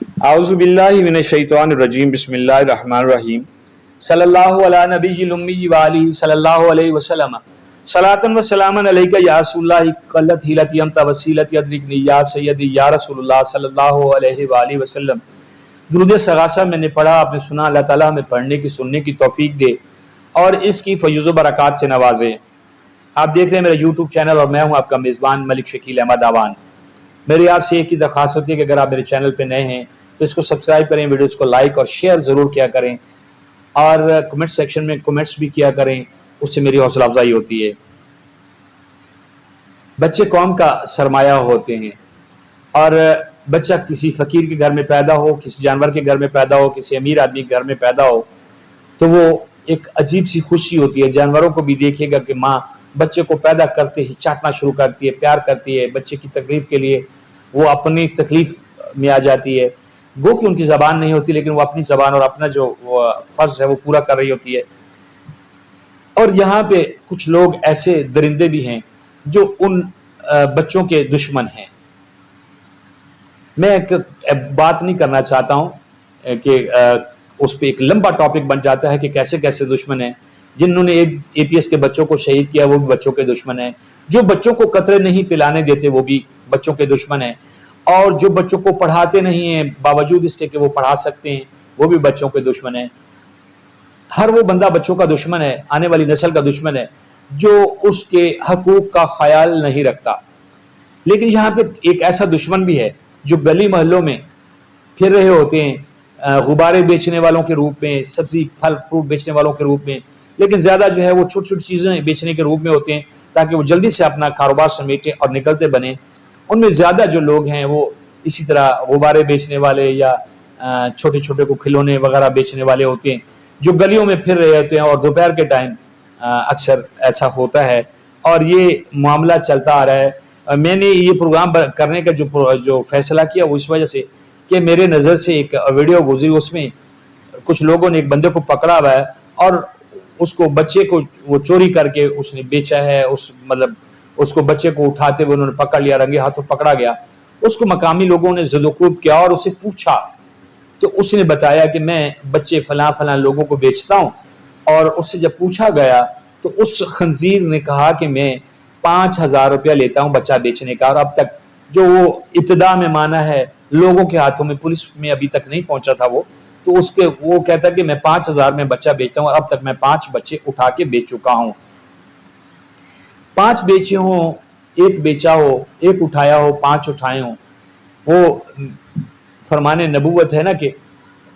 اعوذ باللہ من الشیطان الرجیم بسم اللہ الرحمن الرحیم صلی اللہ علی نبی الامی وآلہ صلی اللہ علیہ وسلم صلاۃ و سلاما علیک یا رسول اللہ قلت حیلتی انت وسیلتی ادرکنی یا سیدی یا رسول اللہ صلی اللہ علیہ وآلہ وسلم۔ درود استغاثہ میں نے پڑھا، آپ نے سنا، اللہ تعالیٰ ہمیں پڑھنے کی سننے کی توفیق دے اور اس کی فیض و برکات سے نوازے۔ آپ دیکھ رہے ہیں میرا یوٹیوب چینل اور میں ہوں آپ کا میزبان ملک شکیل احمد آوان۔ میری آپ سے ایک ہی درخواست ہوتی ہے کہ اگر آپ میرے چینل پہ نئے ہیں تو اس کو سبسکرائب کریں، ویڈیوز کو لائک اور شیئر ضرور کیا کریں اور کمنٹ سیکشن میں کمنٹس بھی کیا کریں، اس سے میری حوصلہ افزائی ہوتی ہے۔ بچے قوم کا سرمایہ ہوتے ہیں اور بچہ کسی فقیر کے گھر میں پیدا ہو، کسی جانور کے گھر میں پیدا ہو، کسی امیر آدمی کے گھر میں پیدا ہو تو وہ ایک عجیب سی خوشی ہوتی ہے۔ جانوروں کو بھی دیکھیے گا کہ ماں بچے کو پیدا کرتے ہی چاٹنا شروع کرتی ہے، پیار کرتی ہے، بچے کی تکلیف کے لیے وہ اپنی تکلیف میں آ جاتی ہے۔ گو کہ ان کی زبان نہیں ہوتی لیکن وہ اپنی زبان اور اپنا جو فرض ہے وہ پورا کر رہی ہوتی ہے۔ اور یہاں پہ کچھ لوگ ایسے درندے بھی ہیں جو ان بچوں کے دشمن ہیں۔ میں ایک بات نہیں کرنا چاہتا ہوں کہ اس پہ ایک لمبا ٹاپک بن جاتا ہے کہ کیسے کیسے دشمن ہیں۔ جنہوں نے اے پی ایس کے بچوں کو شہید کیا وہ بھی بچوں کے دشمن ہیں، جو بچوں کو قطرے نہیں پلانے دیتے وہ بھی بچوں کے دشمن ہیں، اور جو بچوں کو پڑھاتے نہیں ہیں باوجود اس کے کہ وہ پڑھا سکتے ہیں وہ بھی بچوں کے دشمن ہیں۔ ہر وہ بندہ بچوں کا دشمن ہے، آنے والی نسل کا دشمن ہے جو اس کے حقوق کا خیال نہیں رکھتا۔ لیکن یہاں پہ ایک ایسا دشمن بھی ہے جو گلی محلوں میں پھر رہے ہوتے ہیں، غبارے بیچنے والوں کے روپ میں، سبزی پھل فروٹ بیچنے والوں کے روپ میں، لیکن زیادہ جو ہے وہ چھوٹی چھوٹی چیزیں بیچنے کے روپ میں ہوتے ہیں تاکہ وہ جلدی سے اپنا کاروبار سمیٹیں اور نکلتے بنیں۔ ان میں زیادہ جو لوگ ہیں وہ اسی طرح غبارے بیچنے والے یا چھوٹے چھوٹے کو کھلونے وغیرہ بیچنے والے ہوتے ہیں جو گلیوں میں پھر رہے ہوتے ہیں، اور دوپہر کے ٹائم اکثر ایسا ہوتا ہے اور یہ معاملہ چلتا آ رہا ہے۔ میں نے یہ پروگرام کرنے کا جو فیصلہ کیا وہ اس وجہ سے کہ میرے نظر سے ایک ویڈیو گزری، اس میں کچھ لوگوں نے ایک بندے کو پکڑا ہوا ہے اور اس کو بچے کو وہ چوری کر کے اس نے بیچا ہے، اس کو بچے کو اٹھاتے ہوئے انہوں نے پکڑ لیا، رنگے ہاتھوں پکڑا گیا۔ اس کو مقامی لوگوں نے ذوالعقوب کیا اور اسے پوچھا تو اس نے بتایا کہ میں بچے فلاں فلاں لوگوں کو بیچتا ہوں، اور اس سے جب پوچھا گیا تو اس خنزیر نے کہا کہ میں 5,000 روپیہ لیتا ہوں بچہ بیچنے کا، اور اب تک جو وہ ابتدا میں مانا ہے لوگوں کے ہاتھوں میں، پولیس میں ابھی تک نہیں پہنچا تھا وہ، تو وہ کہتا کہ میں 5,000 میں بچہ بیچتا ہوں اور اب تک میں 5 بچے اٹھا کے بیچ چکا ہوں۔ 5 بیچے ہوں، 1 بیچا ہو، 1 اٹھایا ہو، 5 اٹھائے ہوں، وہ فرمان نبوت ہے نا کہ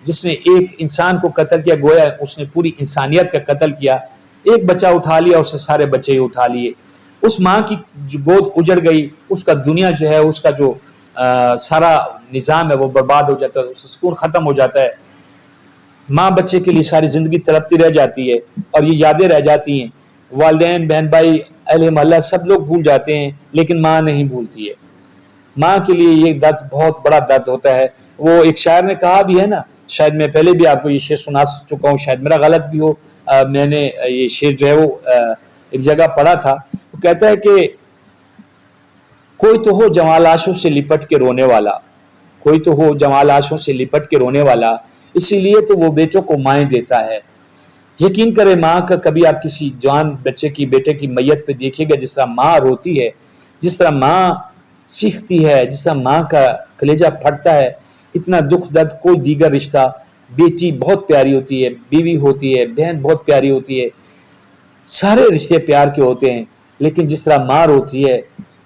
جس نے ایک انسان کو قتل کیا گویا اس نے پوری انسانیت کا قتل کیا۔ 1 بچہ اٹھا لیا، اس سے سارے بچے ہی اٹھا لیے۔ اس ماں کی جو گود اجڑ گئی، اس کا دنیا جو ہے، اس کا جو سارا نظام ہے وہ برباد ہو جاتا ہے، اس کا سکون ختم ہو جاتا ہے۔ ماں بچے کے لیے ساری زندگی تڑپتی رہ جاتی ہے اور یہ یادیں رہ جاتی ہیں۔ والدین، بہن بھائی، اہل محلہ سب لوگ بھول جاتے ہیں لیکن ماں نہیں بھولتی ہے۔ ماں کے لیے یہ درد بہت بڑا درد ہوتا ہے۔ وہ ایک شاعر نے کہا بھی ہے نا، شاید میں پہلے بھی آپ کو یہ شعر سنا چکا ہوں، شاید میرا غلط بھی ہو، میں نے یہ شعر جو ہے وہ ایک جگہ پڑھا تھا۔ وہ کہتا ہے کہ کوئی تو ہو جمال آشوں سے لپٹ کے رونے والا، کوئی تو ہو جمال آشوں سے لپٹ کے رونے والا، اسی لیے تو وہ بیٹوں کو مائیں دیتا ہے۔ یقین کرے ماں کا، کبھی آپ کسی جوان بچے کی، بیٹے کی میت پہ دیکھیے گا جس طرح ماں روتی ہے، جس طرح ماں چیختی ہے، جس طرح ماں کا کلیجہ پھٹتا ہے، اتنا دکھ درد کوئی دیگر رشتہ۔ بیٹی بہت پیاری ہوتی ہے، بیوی ہوتی ہے، بہن بہت پیاری ہوتی ہے، سارے رشتے پیار کے ہوتے ہیں، لیکن جس طرح ماں روتی ہے،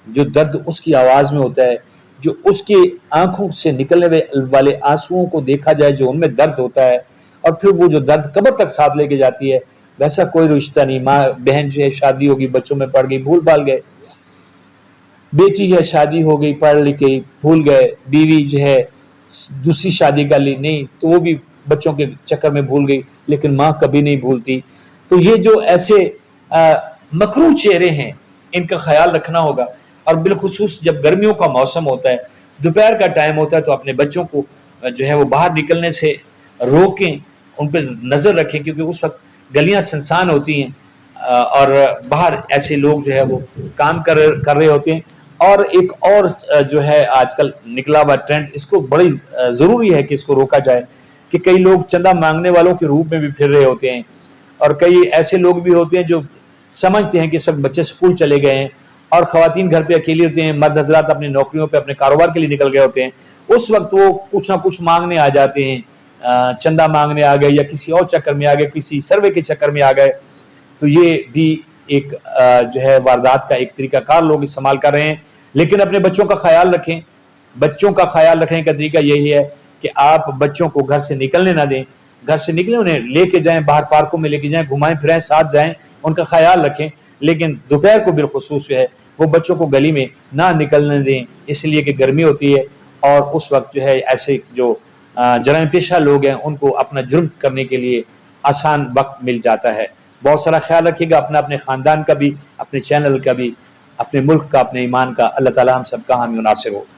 جو درد اس کی آواز میں ہوتا ہے، جو اس کی آنکھوں سے نکلنے والے آنسوؤں کو دیکھا جائے جو ان میں درد ہوتا ہے، اور پھر وہ جو درد قبر تک ساتھ لے کے جاتی ہے، ویسا کوئی رشتہ نہیں۔ ماں بہن جو ہے شادی ہوگی، بچوں میں پڑ گئی، بھول بھال گئے، بیٹی ہے شادی ہو گئی، پڑھ لکھ گئی، بھول گئے، بیوی جو ہے دوسری شادی کر لی، نہیں تو وہ بھی بچوں کے چکر میں بھول گئی، لیکن ماں کبھی نہیں بھولتی۔ تو یہ جو ایسے مکروہ چہرے ہیں ان کا خیال رکھنا ہوگا، اور بالخصوص جب گرمیوں کا موسم ہوتا ہے، دوپہر کا ٹائم ہوتا ہے، تو اپنے بچوں کو جو ہے وہ باہر نکلنے سے روکیں، ان پہ نظر رکھیں، کیونکہ اس وقت گلیاں سنسان ہوتی ہیں اور باہر ایسے لوگ جو ہے وہ کام کر رہے ہوتے ہیں، اور ایک اور جو ہے آج کل نکلا ہوا ٹرینڈ، اس کو بڑی ضروری ہے کہ اس کو روکا جائے، کہ کئی لوگ چندہ مانگنے والوں کے روپ میں بھی پھر رہے ہوتے ہیں، اور کئی ایسے لوگ بھی ہوتے ہیں جو سمجھتے ہیں کہ اس وقت بچے اسکول چلے گئے ہیں اور خواتین گھر پہ اکیلی ہوتے ہیں، مرد حضرات اپنی نوکریوں پہ اپنے کاروبار کے لیے نکل گئے ہوتے ہیں، اس وقت وہ کچھ نہ کچھ مانگنے آ جاتے ہیں، چندہ مانگنے آ گئے یا کسی اور چکر میں آ گئے، کسی سروے کے چکر میں آ گئے، تو یہ بھی ایک جو ہے واردات کا ایک طریقہ کار لوگ استعمال کر رہے ہیں۔ لیکن اپنے بچوں کا خیال رکھیں، بچوں کا خیال رکھنے کا طریقہ یہی ہے کہ آپ بچوں کو گھر سے نکلنے نہ دیں، گھر سے نکلیں انہیں لے کے جائیں، باہر پارکوں میں لے کے جائیں، گھمائیں پھرائیں، ساتھ جائیں، ان کا خیال رکھیں، لیکن دوپہر کو بالخصوص جو ہے وہ بچوں کو گلی میں نہ نکلنے دیں، اس لیے کہ گرمی ہوتی ہے، اور اس وقت جو ہے ایسے جو جرائم پیشہ لوگ ہیں ان کو اپنا جرم کرنے کے لیے آسان وقت مل جاتا ہے۔ بہت سارا خیال رکھیے گا اپنا، اپنے خاندان کا بھی، اپنے چینل کا بھی، اپنے ملک کا، اپنے ایمان کا۔ اللہ تعالی ہم سب کا حامی و ناصر ہو۔